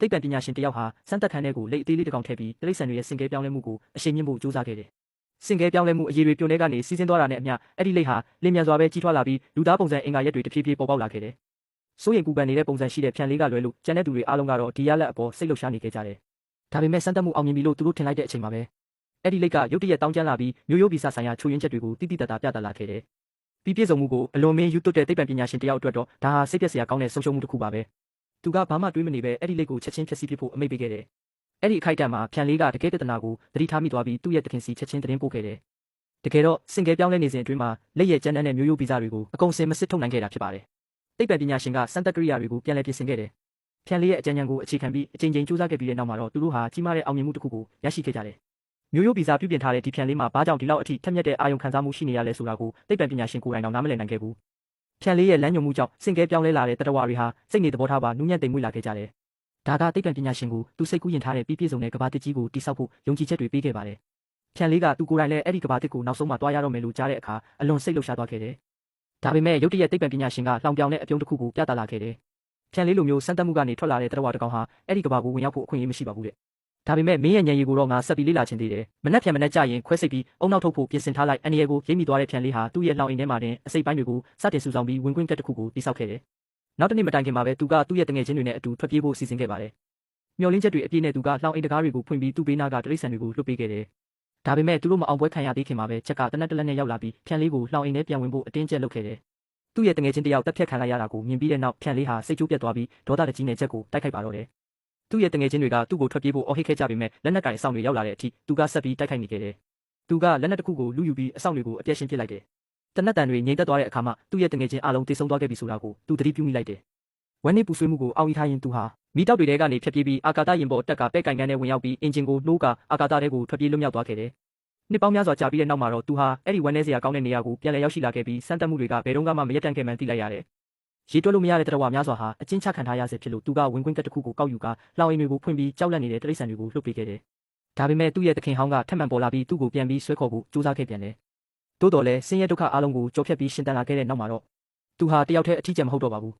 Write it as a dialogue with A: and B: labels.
A: သိပ္ပံပညာရှင်တယောက်ဟာစမ်းသပ်ခန်းထဲကိုလက်အသေးလေးတစ်ကောင်ထည့်ပြီးတိရစ္ဆာန်တွေရဲ့စင်ကဲပြောင်းလဲမှုကိုအရှိန်မြင့်ဖို့ကြိုးစားခဲ့တယ်။စင်ကဲပြောင်းလဲမှုအရေးတွေပြိုလဲကနေစီးဆင်းသွားတာနဲ့အမျှအဲ့ဒီလိတ်ဟာလင်းမြန်စွာပဲကြီးထွားလာပြီးလူသားပုံစံအင်္ဂါရက်တွေတဖြည်းဖြည်းပေါ်ပေါက်လာခဲ့တယ်။စိုးရိမ်ပူပန်နေတဲ့ပုံစံရှိတဲ့ဖြန်လေးကလွယ်လို့ကျန်တဲ့သူတွေအားလုံးကတော့ဒီရလက်အပေါ်စိတ်လှုပ်ရှားနေခဲ့ကြတယ်။ဒါပေမဲ့စမ်းသပ်မှုအောင်မြင်ပြီလို့သူတို့ထင်လိုက်တဲ့အချိန်မှာပဲအဲ့ဒီလိတ်ကရုတ်တရက်တောင်းကျမ်းလာပြီးမျိုးရိုးဗီဇဆိုင်ရာချိုးယွင်းချက်တွေကိုတိတိတတ်တာပြသလာခဲ့တယ်။ပြီးပြည့်စုံမှုကိုအလွန်မင်းယူသွတ်တဲ့သိပ္ပံပညာရှင်တယောက်အတွက်တော့ဒါဟာစိတ်ပျက်စရာကောင်းတဲ့ဆုံးရှုံးမှုတစ်ခုပါပဲ။သူကဘာမှတွေးမနေပဲအဲ့ဒီလိတ်ကိုချက်ချင်းဖျက်ဆီးပစ်ဖို့အမိန့်ပေးခဲ့တယ်။အဲ့ဒီအခိုက်အတန့်မှာဖြန်လေးကတကယ်တနာကိုသတိထားမိသွားပြီးသူ့ရဲ့တခင်စီချက်ချင်းသတင်းပို့ခဲ့တယ်။တကယ်တော့စင်ကဲပြောင်းလဲနေစဉ်အတွင်းမှာလက်ရဲ့ကျန်းတန်းတဲ့မျိုးရိုးဗီဇတွေကိုအကုန်စင်မစစ်ထုတ်နိုင်ခဲ့တာဖြစ်ပါတယ်။သိပ္ပံပညာရှင်ကစမ်းသပ်ကိရိယာတွေကိုပြန်လည်ပြင်ဆင်ခဲ့တယ်။ဖြန်လေးရဲ့အကြံဉာဏ်ကိုအခြေခံပြီးအချိန်ချင်းစူးစမ်းခဲ့ပြီးတဲ့နောက်မှာတော့သူတို့ဟာကြီးမားတဲ့အောင်မြင်မှုတစ်ခုကိုရရှိခဲ့ကြတယ်။မျိုးရိုးဗီဇပြုပြင်ထားတဲ့ဒီဖြန်လေးမှာဘာကြောင့်ဒီလောက်အထိထက်မြက်တဲ့အာရုံခံစားမှုရှိနေရလဲဆိုတာကိုသိပ္ပံပညာရှင်ကိုယ်တိုင်တော့နားမလည်နိုင်ခဲ့ဘူး။ဖြန်လေးရဲ့လမ်းညွှန်မှုကြောင့်စင်ကဲပြောင်းလဲလာတဲ့တတဝါတွေဟာစိတ်နေသဘောထားပါနူးညံ့သိမ်မွေ့လာခဲ့ကြတယ်။ဒါကသိပ္ပံပညာရှင်ကိုသူစိတ်ကူးယဉ်ထားတဲ့ပြည့်စုံတဲ့ကဘာတစ်ကြီးကိုတိစောက်ဖို့ယုံကြည်ချက်တွေပေးခဲ့ပါတယ်။ဖြန်လေးကသူကိုယ်တိုင်လည်းအဲ့ဒီကဘာတစ်ကိုနောက်ဆုံးမှတွားရတော့မယ်လို့ကြားတဲ့အခါအလွန်စိတ်လှုပ်ရှားသွားခဲ့တယ်။ဒါပေမဲ့ရုတ်တရက်သိပ္ပံပညာရှင်ကလောင်ပြောင်တဲ့အပြုံးတစ်ခုကိုပြသလာခဲ့တယ်။ဖြန်လေးလိုမျိုးစမ်းသပ်မှုကနေထွက်လာတဲ့တတဝါတစ်ကောင်ဟာအဲ့ဒီကဘာကိုဝင်ရောက်ဖို့အခွင့်အရေးမရှိပါဘူးတဲ့။ဒါပေမဲ့မင်းရဲ့ဉာဏ်ရည်ကိုတော့ငါဆက်ပြီးလေ့လာချင်သေးတယ်။မနှက်ကြရင်ခွဲစိတ်ပြီးအုံနောက်ထုတ်ဖို့ပြင်ဆင်ထားလိုက်အန်ရီယယ်ကိုရိပ်မိသွားတဲ့ဖြန်လေးဟာသူ့ရဲ့လှောင်အိမ်ထဲမှာတင်အစိပ်ပိုင်းတွေကိုစတင်စုဆောင်ပြီးဝင်ခွင့်တက်တစ်ခုကိုတိစောက်ခဲ့တယ်။နောက်တစ်နေ့မတိုင်ခင်မှာပဲသူကသူ့ရဲ့တငယ်ချင်းတွေနဲ့အတူထွက်ပြေးဖို့စီစဉ်ခဲ့ပါတယ်။မျှော်လင့်ချက်တွေအပြည့်နဲ့သူကလှောင်အိမ်တကားတွေကိုဖွင့်ပြီးသူ့ဘေးနားကတိရစ္ဆာန်တွေကိုလွှတ်ပေးခဲ့တယ်။ဒါပေမဲ့သူတို့မအောင်ပွဲခံရသေးခင်မှာပဲချက်ကတနက်တလက်နဲ့ရောက်လာပြီးဖြန်လေးကိုလှောင်အိမ်ထဲပြန်ဝင်ဖို့အတင်းကျပ်လုပ်ခဲ့တယ်။သူ့ရဲ့တငယ်ချင်းတယောက်တက်ဖြတ်ခံလိုက်ရတာကိုမြင်ပြီးတဲ့နောက်ဖြန်လေးဟာစိတ်ကျိုးပြတ်သွားပြီးဒေါသတကြီးနဲ့ချက်ကိုတိုက်ခိုက်ပါတော့တယ်။သူ့ရဲ့တငယ်ချင်းတွေကသူ့ကိုထွက်ပြေးဖို့အော်ဟစ်ခဲ့ကြပေမဲ့လက်နက်ကင်အဆောင်တွေရောက်လာတဲ့အထိသူကဆက်ပြီးတိုက်ခိုက်နေခဲ့တယ်။သူကလက်နက်တစ်ခုကိုလူယူပြီးအဆောင်တွေကိုအပြည့်ရှင်းပစ်လိုက်တယ်။တနက်တန်တွေငြိမ်သက်သွားတဲ့အခါမှာသူ့ရဲ့တငယ်ချင်းအလုံးတေဆုံးသွားခဲ့ပြီဆိုတာကိုသူသတိပြုမိလိုက်တယ်။ဝမ်းနည်းပူဆွေးမှုကိုအောက်ရီထားရင်သူဟာမီးတောက်တွေထဲကနေဖြတ်ပြေးပြီးအာကာသယာဉ်ပေါ်တက်ကပဲ့ကင်ကန်းထဲဝင်ရောက်ပြီးအင်ဂျင်ကိုနှိုးကာအာကာသထဲကိုထွက်ပြေးလွတ်မြောက်သွားခဲ့တယ်။နှစ်ပေါင်းများစွာကြာပြီးတဲ့နောက်မှာတော့သူဟာအဲ့ဒီဝမ်းနည်းစရာကောင်းတဲ့နေရာကိုပြန်လည်ရောက်ရှိလာခဲ့ပြီးစမ်းသပ်မှုတွေကဘယ်တော့မှမရက်တန့်ခဲ့မှန်းသိလိုက်ရတယ်။ရေတွက်လို့မရတဲ့တရဝများစွာဟာအချင်းချခံထားရဆဲဖြစ်လို့သူကဝင်ခွင့်ကတ်တစ်ခုကိုကောက်ယူကာလှောင်အိမ်တွေကိုဖွင့်ပြီးကြောက်လန့်နေတဲ့တိရစ္ဆာန်တွေကိုလှုပ်ပေးခဲ့တယ်။ဒါပေမဲ့သူ့ရဲ့သခင်ဟောင်းကထပ်မံပေါ်လာပြီးသူ့ကိုပြန်ပြီးဆွဲခေါ်ဖို့ကြိုးစားခဲ့ပြန်တယ်။သို့တော်လည်းဆင်းရဲဒုက္ခအလုံးကိုကြော်ဖြတ်ပြီးရှင်သန်လာခဲ့တဲ့နောက်မှာတော့သူဟာတယောက်တည်းအထီးကျန်မဟုတ်တော့ပါဘူး